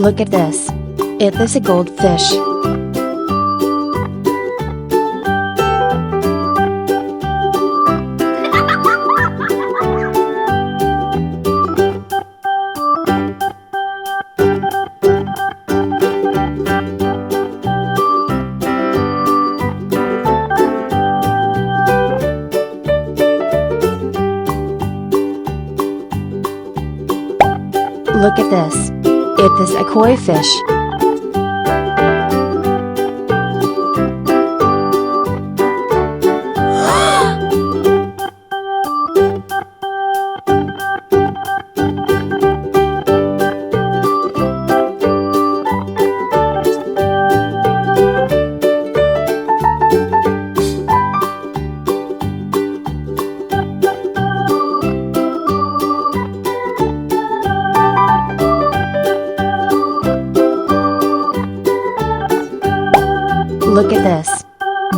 Look at this. It is a goldfish. Look at this. It is a koi fish. Look at this.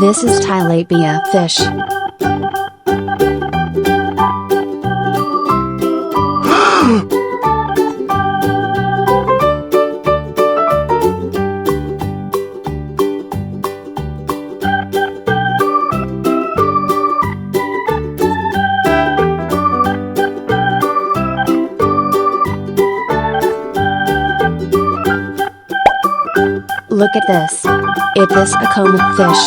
This is tilapia fish. Look at this. It is a comet fish.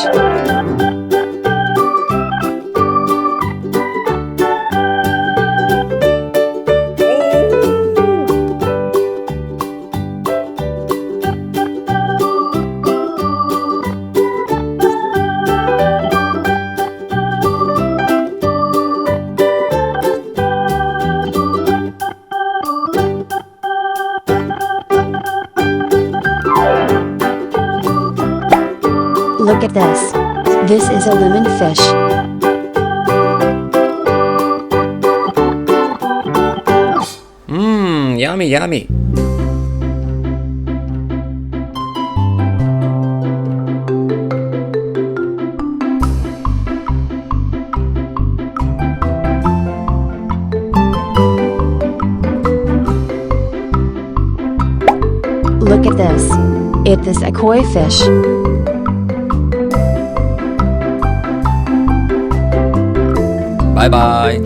Look at this. This is a lemon fish. Mmm, yummy, yummy. Look at this. It is a koi fish. Bye bye.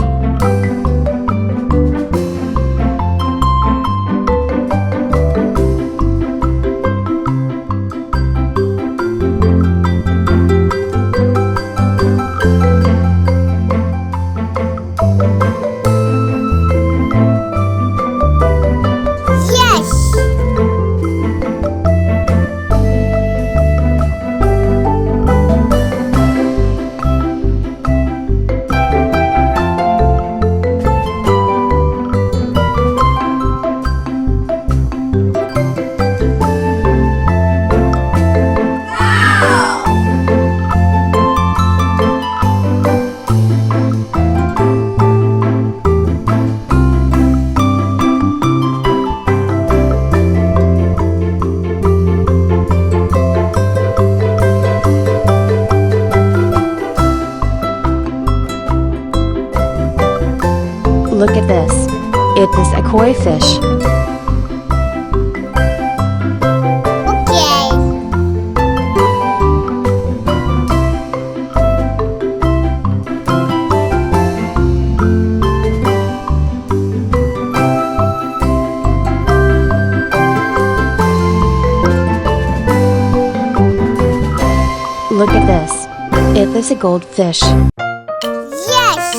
Look at this. It is a koi fish. Okay. Look at this. It is a goldfish. Yes.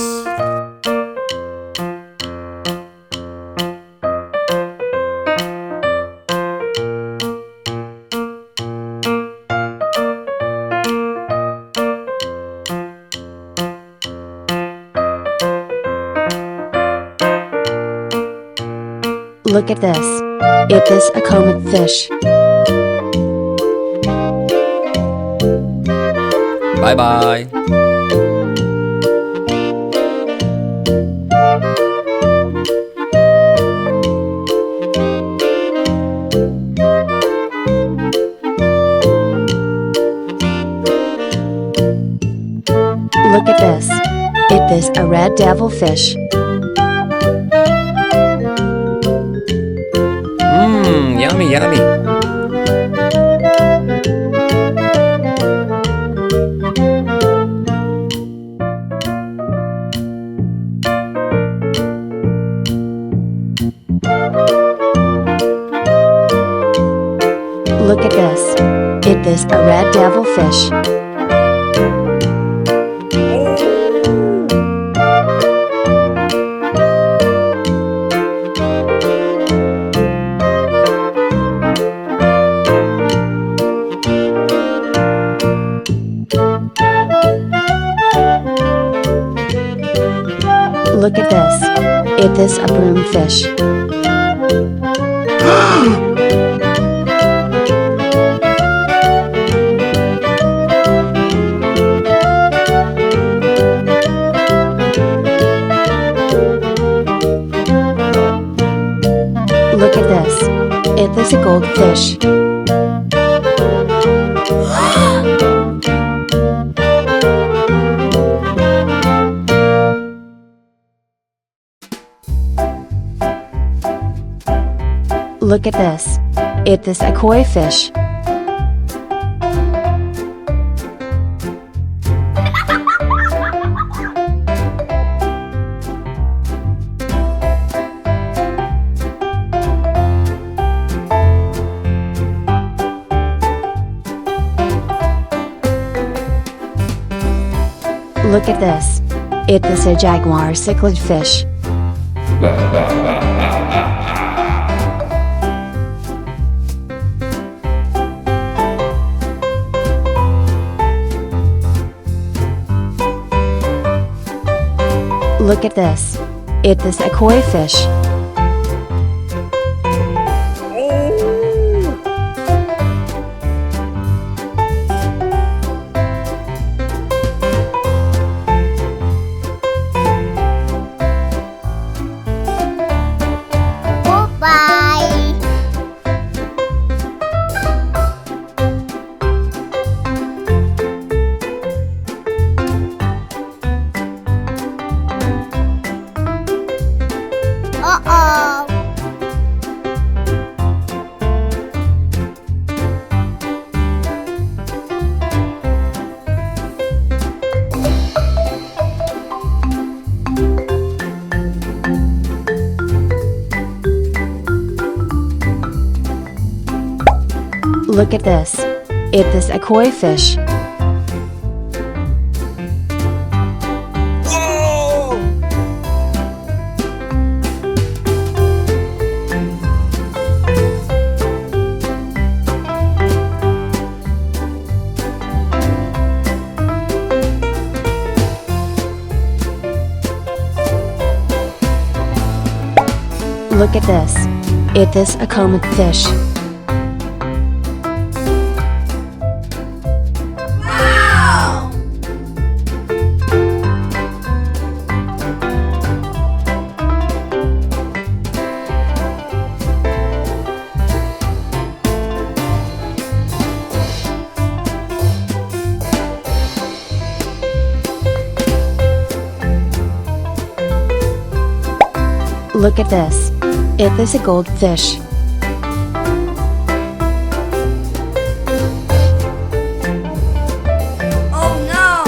Look at this. It is a comet fish. Bye bye. Look at this. It is a red devilfish. Yummy, yummy. Look at this. It is a red devilfish. Look at this. It is a broomfish. Look at this. It is a goldfish. Look at this. It is a koi fish. Look at this. It is a jaguar cichlid fish. Look at this. It is a koi fish. Goodbye. Uh-oh. Look at this. It is a koi fish. Look at this. It is a comet fish. Look at this. It is a goldfish. Oh no.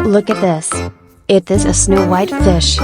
Look at this. It is a snow white fish.